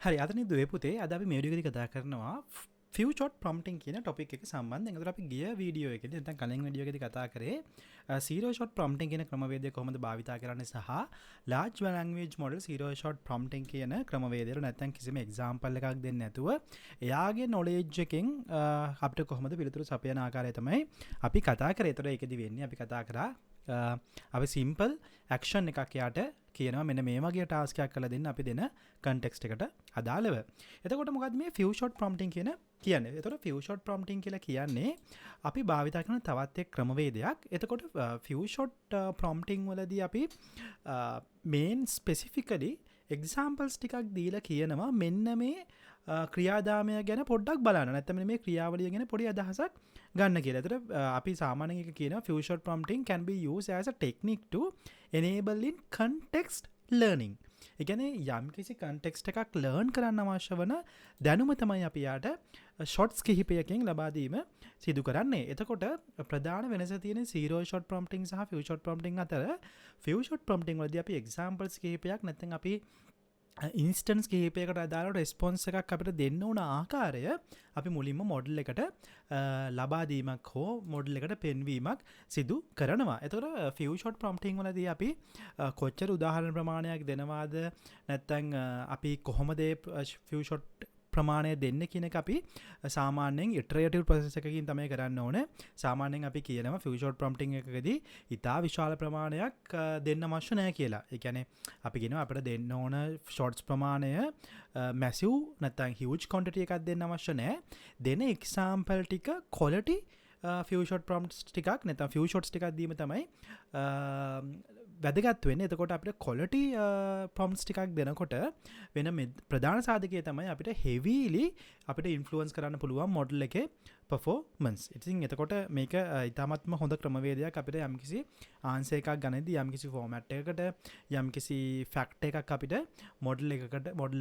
හරි අදනි දුවේ පුතේ අද අපි මේ වීඩියෝ එකේදී කතා කරනවා future prompting කියන topic එක සම්බන්ධයෙන්. ඒතර අපි ගිය වීඩියෝ එකේදී නැත්නම් කලින් වීඩියෝ එකේදී කතා කරේ zero shot prompting කියන ක්‍රමවේදය කොහොමද භාවිතා කරන්නේ සහ large language model zero shot prompting කියන ක්‍රමවේදයට නැත්නම් කිසිම example එකක් දෙන්නේ නැතුව එයාගේ knowledge එකෙන් අපිට කොහොමද පිළිතුරු සපයන ආකාරය තමයි අපි කතා කරේ. ඒතර ඒකෙදි වෙන්නේ අපි කතා කරා අපි සිම්පල් ඇක්ෂන් එකක් යාට කියනවා මෙන්න මේ වගේ ටාස්ක් එකක් කරලා දෙන්න අපි දෙන කන්ටෙක්ස්ට් එකට අදාළව. එතකොට මොකද්ද මේ few shot prompting කියන්නේ? එතකොට few shot prompting කියලා කියන්නේ අපි භාවිත කරන තවත් එක් ක්‍රමවේදයක්. එතකොට few shot prompting වලදී අපි main specifically examples ටිකක් දීලා කියනවා මෙන්න මේ ක්‍රියාදාමය ගැන පොඩ්ඩක් බලන්න. නැත්නම් මේ ක්‍රියාවලිය ගැන පොඩි අදහසක් ගන්න කියලා. ඒතර අපි සාමාන්‍යයෙන් එක කියනවා few shot prompting can be used as a technique to enable in context learning. ඒ කියන්නේ යම් කිසි context එකක් learn කරන්න අවශ්‍ය වන දැනුම තමයි අපි යාට shots කිහිපයකින් ලබා දීම සිදු කරන්නේ. එතකොට ප්‍රධාන වෙනස තියෙන zero shot prompting සහ few shot prompting අතර few shot prompting වලදී අපි examples කිහිපයක් නැත්නම් අපි ඉන්ස්ටන්ස් කිහිපයකට අදාළ රෙස්පොන්ස් එකක් අපිට දෙන්න ඕන ආකාරය අපි මුලින්ම මොඩල් එකට ලබා දීමක් හෝ මොඩල් එකට පෙන්වීමක් සිදු කරනවා. එතකොට few shot prompting වලදී අපි කොච්චර උදාහරණ ප්‍රමාණයක් දෙනවාද නැත්නම් අපි කොහොමද few shot ප්‍රමාණය දෙන්න කියන එක අපි සාමාන්‍යයෙන් iterative process එකකින් තමයි කරන්න ඕනේ. සාමාන්‍යයෙන් අපි කියනවා few shot prompting එකකදී ඉතා විශාල ප්‍රමාණයක් දෙන්න අවශ්‍ය නැහැ කියලා. ඒ කියන්නේ අපි කියනවා අපිට දෙන්න ඕන shots ප්‍රමාණය massive නැත්නම් huge quantity එකක් දෙන්න අවශ්‍ය නැහැ. දෙන example ටික quality few shot prompts ටිකක් නැත්නම් few shots ටිකක් දීම තමයි වැදගත් වෙන්නේ. එතකොට අපිට quality prompts ටිකක් දෙනකොට වෙන ප්‍රධාන සාධකය තමයි අපිට heavily අපිට influence කරන්න පුළුවන් model එකේ performance. ඉතින් එතකොට මේක ඉතාමත්ම හොඳ ක්‍රමවේදයක් අපිට යම්කිසි answer එකක් ගන්නදී යම්කිසි format එකකට යම්කිසි fact එකක් අපිට model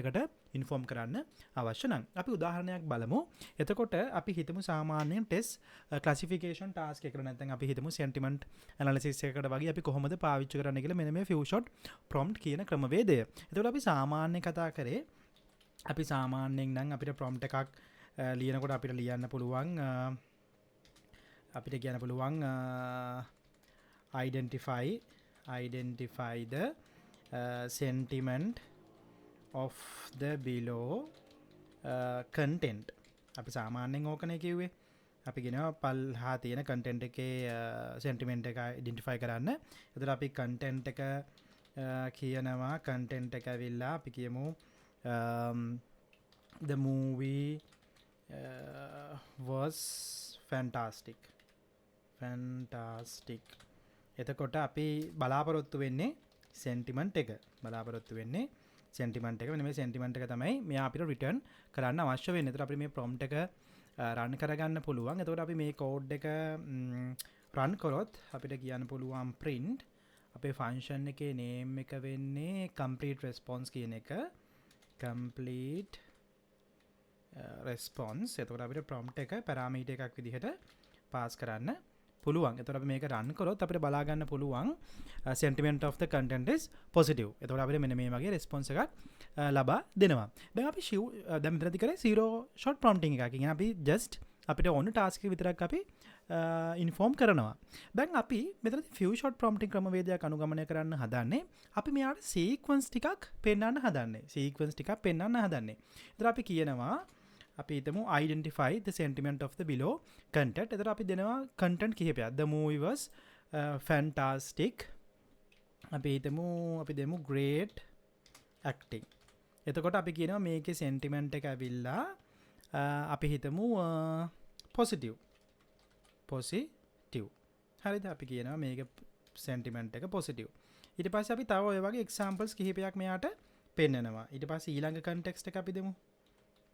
එකට inform කරන්න අවශ්‍ය නම්. අපි උදාහරණයක් බලමු. එතකොට අපි හිතමු සාමාන්‍යයෙන් test classification task එකකට නැත්නම් අපි හිතමු sentiment analysis එකකට වගේ අපි කොහොමද පාවිච්චි කරන්න කියලා මෙන්න මේ few shot prompt කියන ක්‍රමවේදය. එතකොට අපි සාමාන්‍යයෙන් කතා කරේ අපි සාමාන්‍යයෙන් නම් අපිට prompt එකක් ලියනකොට අපිට ලියන්න පුළුවන් අපිට කියන්න පුළුවන් identify the sentiment of the below content. අපි සාමාන්‍යයෙන් ඕකනේ කිව්වේ. අපි කියනවා පල්හා තියෙන content එකේ sentiment එක identify කරන්න. එතකොට අපි content එක කියනවා content එක ඇවිල්ලා අපි කියමු the movie was fantastic. එතකොට අපි බලාපොරොත්තු වෙන්නේ sentiment එක. sentiment එක මෙන්න මේ sentiment එක තමයි මෙයා අපිට return කරන්න අවශ්‍ය වෙන්නේ. එතකොට අපිට මේ prompt එක run කරගන්න පුළුවන්. එතකොට අපි මේ code එක run කරොත් අපිට කියන්න පුළුවන් print අපේ function එකේ name එක වෙන්නේ complete response කියන එක. complete response. එතකොට අපිට prompt එක parameter එකක් විදිහට pass කරන්න පුළුවන්. එතකොට අපි මේක run කරොත් අපිට බලා ගන්න පුළුවන් sentiment of the content is positive. එතකොට අපිට මෙන්න මේ වගේ response එකක් ලබා දෙනවා. දැන් අපි දැන් මෙතනදී කරේ zero shot prompting එකක්. කියන්නේ අපි just අපිට ඕන task එක විතරක් අපි inform කරනවා. දැන් අපි මෙතනදී few shot prompting ක්‍රමවේදයක් අනුගමනය කරන්න හදන්නේ අපි මෙයාට sequence ටිකක් පෙන්වන්න හදන්නේ. එතකොට අපි කියනවා අපි හිතමු identify the sentiment of the below content. එතකොට අපි දෙනවා content කිහිපයක්. The movie was fantastic. අපි දෙමු great acting. එතකොට අපි කියනවා මේකේ sentiment එක ඇවිල්ලා අපි හිතමු positive. හරිද? අපි කියනවා මේක sentiment එක positive. ඊට පස්සේ අපි තව ඔය වගේ examples කිහිපයක් මෙයාට පෙන්නනවා. ඊට පස්සේ ඊළඟ context එක අපි දෙමු.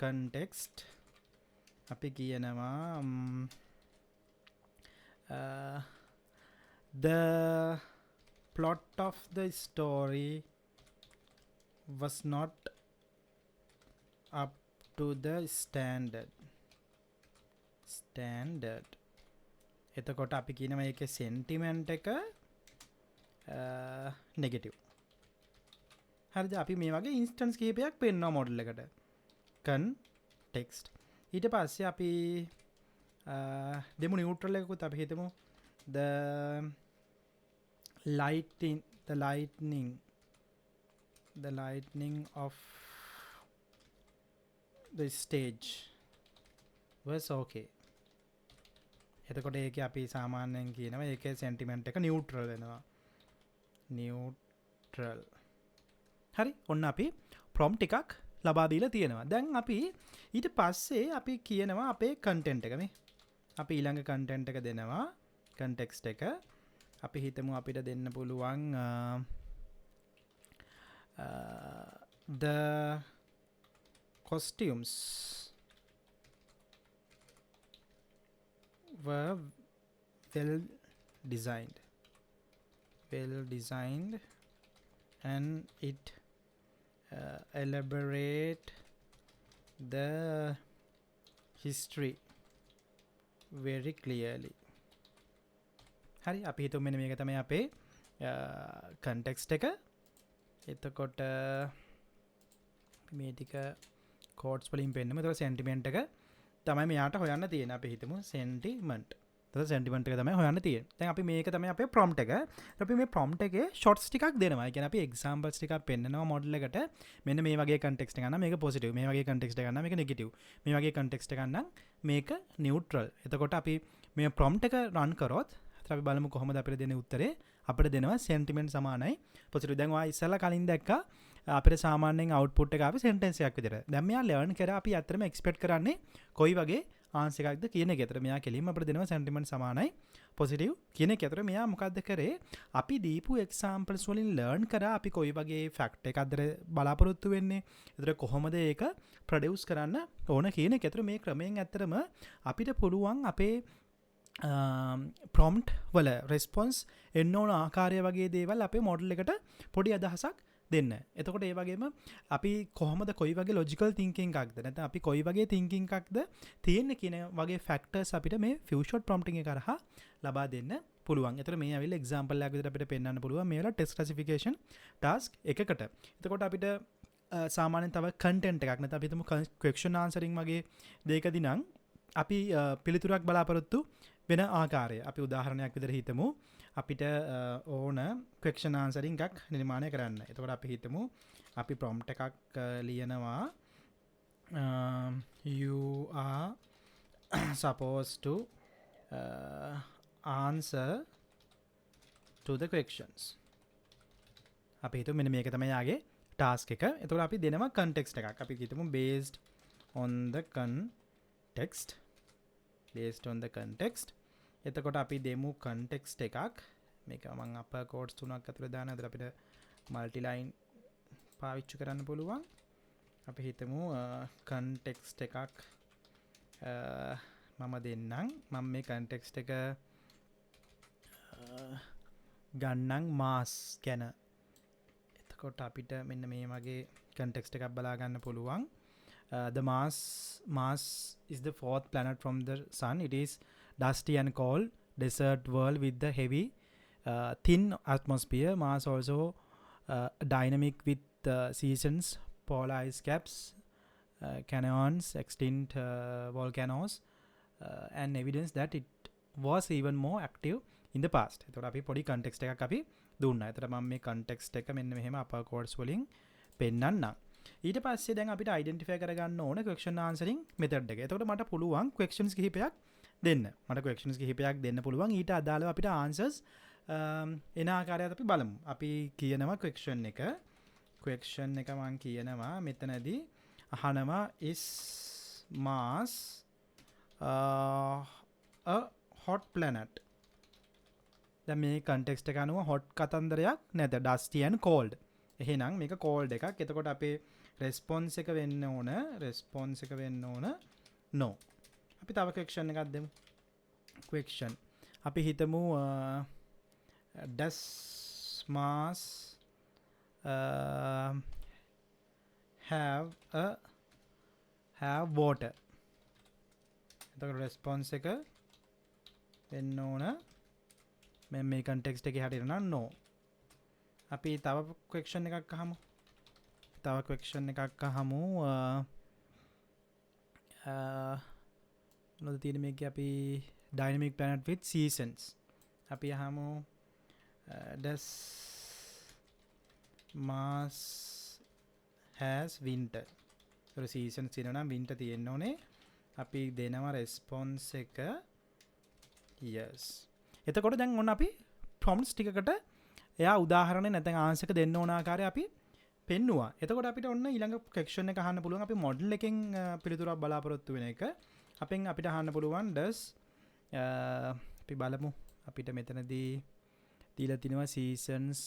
context අපි කියනවා the plot of the story was not up to the standard. එතකොට අපි කියනවා ඒකේ sentiment එක negative. හරිද? අපි මේ වගේ ඉන්ස්ටන්ස් කිහිපයක් පෙන්වනවා මොඩල් එකට. context. ඊට පස්සේ අපි දෙමු නියුට්‍රල් එකකුත් අපි හිතමු the lightning of the stage was okay. එතකොට ඒක අපි සාමාන්‍යයෙන් කියනවා ඒකේ sentiment එක neutral වෙනවා. neutral. හරි. ඔන්න අපි prompt එකක් ලබා දීලා තියෙනවා. දැන් අපි ඊට පස්සේ අපි කියනවා අපේ content එක මේ. අපි ඊළඟ content එක දෙනවා. context එක. අපි හිතමු අපිට දෙන්න පුළුවන් the costumes were well designed and it elaborate the history very clearly. හරි අපි හිතමු මෙන්න මේක තමයි අපේ context එක. එතකොට මේ ටික quotes වලින් පෙන්නමු. එතකොට sentiment එක තමයි මෙයාට හොයන්න තියෙන. අපි හිතමු sentiment. එතකොට sentiment එක තමයි හොයන්න තියෙන්නේ. දැන් අපි මේක තමයි අපේ prompt එක. අපි මේ prompt එකේ shots ටිකක් දෙනවා. ඒ කියන්නේ අපි examples ටිකක් පෙන්නනවා model එකට. මෙන්න මේ වගේ context එකක් නම් මේක positive. මේ වගේ context එකක් නම් මේක negative. මේ වගේ context එකක් නම් මේක neutral. එතකොට අපි මේ prompt එක run කරොත් අපි බලමු කොහොමද අපිට දෙන උත්තරේ. අපිට දෙනවා sentiment සමානයි positive. දැන් ඔයා ඉස්සලා කලින් දැක්කා අපිට සාමාන්‍යයෙන් output එක ආවේ sentence එකක් විදිහට. දැන් මෙයා learn කරා අපි ඇත්තටම expect කරන්නේ කොයි වගේ answer එකක්ද කියන එක. ඒතර මෙයා කෙලින්ම අපිට දෙනවා sentiment සමානයි positive කියන එක. ඒතර මෙයා මොකද්ද කරේ? අපි දීපු examples වලින් learn කරා අපි කොයි වගේ fact එකක්ද බලාපොරොත්තු වෙන්නේ. ඒතර කොහොමද ඒක produce කරන්න ඕන කියන එක. ඒතර මේ ක්‍රමයෙන් ඇත්තටම අපිට පුළුවන් අපේ prompt වල response එන්න ඕන ආකාරය වගේ දේවල් අපේ model එකට පොඩි අදහසක් දෙන්න. එතකොට ඒ වගේම අපි කොහොමද කොයි වගේ logical thinking එකක්ද නැත්නම් අපි කොයි වගේ thinking එකක්ද තියෙන්නේ කියන වගේ factors අපිට මේ few shot prompting එක කරහා ලබා දෙන්න පුළුවන්. එතකොට මේ ඇවිල්ලා example එකක් විදිහට අපිට පෙන්වන්න පුළුවන් මේ වල test classification task එකකට. එතකොට අපිට සාමාන්‍යයෙන් තව content එකක් නැත්නම් අපි හිතමු question answering වගේ දෙයකදී නම් අපි පිළිතුරක් බලාපොරොත්තු වෙන ආකාරය. අපි උදාහරණයක් විදිහට හිතමු අපිට ඕන question answering එකක් නිර්මාණය කරන්න. එතකොට අපි හිතමු අපි prompt එකක් ලියනවා you are supposed to answer to the questions. අපි හිතමු මෙන්න මේක තමයි යාගේ task එක. එතකොට අපි දෙනවා context එකක්. අපි හිතමු based on the context. එතකොට අපි දෙමු context එකක්. මේක මම upper quotes තුනක් අතර දාන අතර අපිට multi line පාවිච්චි කරන්න පුළුවන්. අපි හිතමු context එකක් මම දෙන්නම්. මම මේ context එක ගන්නම් mass ගැන. එතකොට අපිට මෙන්න මේ වගේ context එකක් බලා ගන්න පුළුවන්. The Mars is the fourth planet from the sun. It is dusty and cold desert world with the heavy thin atmosphere. Mars also dynamic with seasons, polar ice caps, canyons, extinct volcanoes, and evidence that it was even more active in the past. එතකොට අපි පොඩි context එකක් අපි දුන්නා. එතකොට මම මේ context එක මෙන්න මෙහෙම upper quotes වලින් පෙන්නන්නම්. ඊට පස්සේ දැන් අපිට identify කරගන්න ඕන question answering method එක. එතකොට මට පුළුවන් questions කිහිපයක් දෙන්න. මට questions කිහිපයක් දෙන්න පුළුවන්. ඊට අදාළව අපිට answers එන ආකාරයත් අපි බලමු. අපි කියනවා question එක මම කියනවා මෙතනදී අහනවා is Mars a hot planet. දැන් මේ context එක අනුව hot කතන්දරයක් නැද dusty and cold. එහෙනම් මේක cold එකක්. එතකොට අපේ response එක වෙන්න ඕන no. අපි තව question එකක් දෙමු. question අපි හිතමු does Mars have water. එතකොට response එක වෙන්න ඕන මේ context එකේ හැටියට නම් no. අපි තව question එකක් අහමු. තව ක්වෙක්ෂන් එකක් අහමු. මොනවද තියෙන්නේ මේකේ? අපි dynamic planet with seasons. අපි අහමු does Mars has winter? so seasons තියෙනවා නම් winter තියෙන්න ඕනේ. අපි දෙනවා response එක yes. එතකොට දැන් ඔන්න අපි prompts ටිකකට එයා උදාහරණ නැත්නම් ආන්සර් එක දෙන්න ඕන ආකාරය අපි පෙන්නුවා. එතකොට අපිට ඔන්න ඊළඟ question එක අහන්න පුළුවන්. අපි model එකෙන් පිළිතුරක් බලාපොරොත්තු වෙන එක. අපිට අහන්න පුළුවන් does අපි බලමු. අපිට මෙතනදී දීලා තිනවා seasons,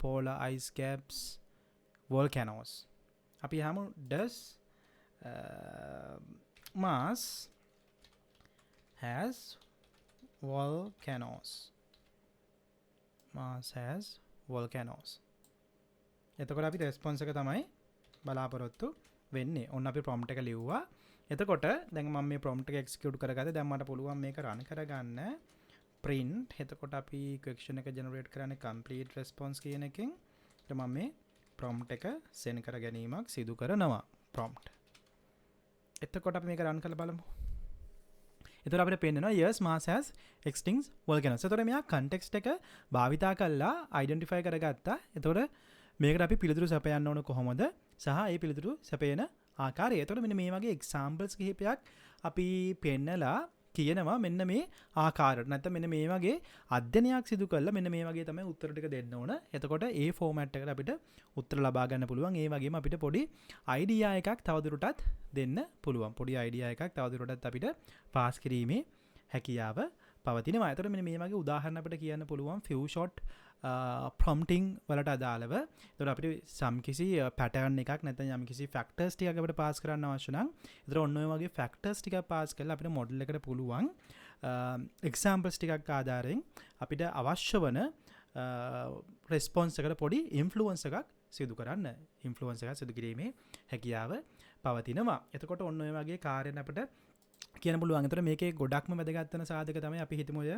polar ice caps, volcanoes. අපි අහමු does Mars has volcanoes? Mars has volcanoes. එතකොට අපි response එක තමයි බලාපොරොත්තු වෙන්නේ. ඔන්න අපි prompt එක ලිව්වා. එතකොට දැන් මම මේ prompt එක execute කරගත්තා. දැන් මට පුළුවන් මේක run කරගන්න. print. එතකොට අපි question එක generate කරන්නේ complete response කියන එකෙන්. ඊට මම මේ prompt එක send කර ගැනීමක් සිදු කරනවා. prompt. එතකොට අපි මේක run කරලා බලමු. එතකොට අපිට පේනවා yes Mars has extinct volcanoes. එතකොට මෙයා context එක භාවිතා කරලා identify කරගත්තා. එතකොට මේකට අපි පිළිතුරු සපයන්න ඕන කොහොමද? සහ ඒ පිළිතුරු සපයන ආකාරය. එතකොට මෙන්න මේ වගේ examples කිහිපයක් අපි පෙන්නලා කියනවා මෙන්න මේ ආකාරයට. නැත්නම් මෙන්න මේ වගේ අධ්‍යයනයක් සිදු කරලා මෙන්න මේ වගේ තමයි උත්තර ටික දෙන්න ඕන. එතකොට ඒ format එකට අපිට උත්තර ලබා ගන්න පුළුවන්. ඒ වගේම අපිට පොඩි idea එකක් තවදුරටත් දෙන්න පුළුවන්. පොඩි idea එකක් තවදුරටත් අපිට පාස් කිරීමේ හැකියාව පවතිනවා. එතකොට මෙන්න මේ වගේ උදාහරණ අපිට කියන්න පුළුවන් few short prompting වලට අදාළව. එතකොට අපිට සම්කිසි pattern එකක් නැත්නම් යම්කිසි factors ටිකක් අපිට පාස් කරන්න අවශ්‍ය නම් එතකොට ඔන්න ඔය වගේ factors ටිකක් පාස් කරලා අපිට model එකට පුළුවන් examples ටිකක් ආධාරයෙන් අපිට අවශ්‍ය වන response එකට පොඩි influence එකක් සිදු කරන්න. influence එකක් සිදු කිරීමේ හැකියාව පවතිනවා. එතකොට ඔන්න ඔය වගේ කාර්යයන් අපිට කියන පුළුවන්. එතකොට මේකේ ගොඩක්ම වැදගත් වෙන සාධක තමයි අපි හිතමු ඔය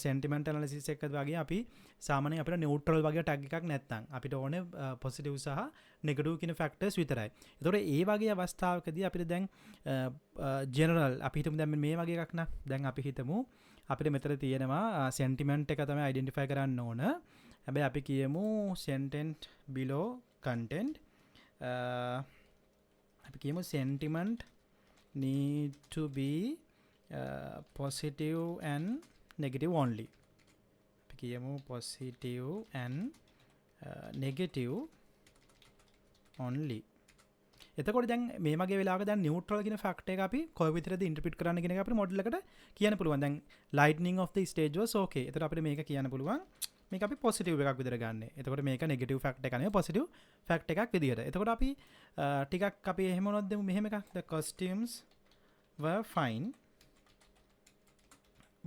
sentiment analysis එක වගේ අපි සාමාන්‍යයෙන් අපිට neutral වගේ tag එකක් නැත්නම් අපිට ඕනේ positive සහ negative කියන factors විතරයි. එතකොට ඒ වගේ අවස්ථාවකදී අපිට දැන් general අපි හිතමු දැන් මේ වගේ එකක් නා. දැන් අපි හිතමු අපිට මෙතන තියෙනවා sentiment එක තමයි identify කරන්න ඕන. හැබැයි අපි කියමු sentence below content. අපි කියමු sentiment need to be positive and negative only. අපි කියමු positive and negative only. එතකොට දැන් මේ වගේ වෙලාවක දැන් neutral කියන factor එක අපි කොයි විදිහටද interpret කරන්න කියන එක අපිට model එකට කියන්න පුළුවන්. දැන් lightning of the stage was okay. එතකොට අපිට මේක කියන්න පුළුවන් මේක අපි positive එකක් විදිහට ගන්න. එතකොට මේක negative factor එක නෙවෙයි positive factor එකක් විදිහට. එතකොට අපි ටිකක් අපි එහෙම වුණොත් දෙමු මෙහෙම එකක්. The costumes were fine.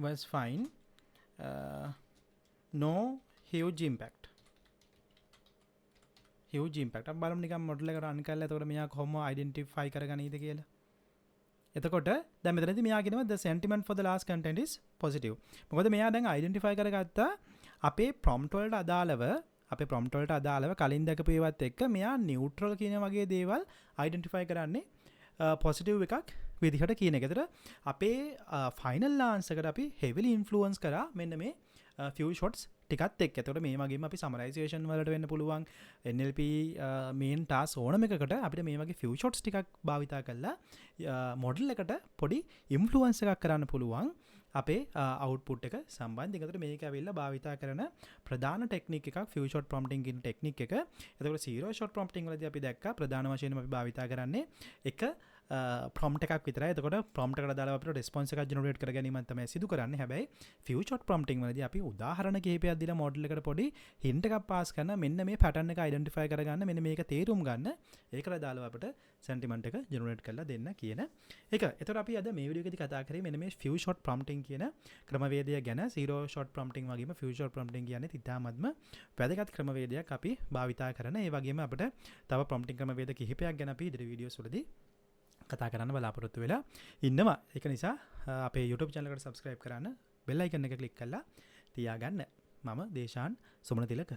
Was fine. No huge impact. huge impact. අපි බලමු නිකන් model එක run කරලා එතකොට මෙයා කොහොම identify කරගනීද කියලා. එතකොට දැන් මෙතනදී මෙයා කියනවා the sentiment for the last content is positive. මොකද මෙයා දැන් identify කරගත්තා අපේ prompt වලට අදාළව කලින් දැකපු ඒවත් එක්ක මෙයා neutral කියන වගේ දේවල් identify කරන්නේ positive එකක් විදිහට කියන එක. ඒතර අපේ final answer එකට අපි heavily influence කරා මෙන්න මේ few shots ටිකත් එක්ක. එතකොට මේ වගේම අපි summarization වලට වෙන්න පුළුවන් NLP main task ඕනම එකකට අපිට මේ වගේ few shots ටිකක් භාවිතා කරලා model එකට පොඩි influence එකක් කරන්න පුළුවන් අපේ output එක සම්බන්ධයෙන්. ඒකට මේක ඇවිල්ලා භාවිතා කරන ප්‍රධාන ටෙක්නික් එකක් few shot prompting කියන ටෙක්නික් එක. එතකොට zero shot prompting වලදී අපි දැක්කා ප්‍රධාන වශයෙන්ම අපි භාවිතා කරන්නේ එක prompt එකක් විතරයි. එතකොට prompt එකට දාලා අපිට response එකක් generate කර ගැනීමක් තමයි සිදු කරන්නේ. හැබැයි few shot prompting වලදී අපි උදාහරණ කිහිපයක් දීලා model එකට පොඩි hint එකක් pass කරන මෙන්න මේ pattern එක identify කරගන්න මෙන්න මේක තේරුම් ගන්න. ඒකට දාලා අපිට sentiment එක generate කරලා දෙන්න කියන එක. එතකොට අපි අද මේ වීඩියෝ එකේදී කතා කරේ මෙන්න මේ few shot prompting කියන ක්‍රමවේදය ගැන. zero shot prompting වගේම few shot prompting කියන්නේ ඉතාමත්ම වැදගත් ක්‍රමවේදයක් අපි භාවිතා කරන. ඒ වගේම අපිට තව prompting ක්‍රමවේද කිහිපයක් ගැන අපි ඉදිරි වීඩියෝස් වලදී කතා කරන්න බලාපොරොත්තු වෙලා ඉන්නවා. ඒක නිසා අපේ YouTube channel එකට subscribe කරන්න, bell icon එක click කරලා තියාගන්න. මම දේශාන් සුමනතිලක.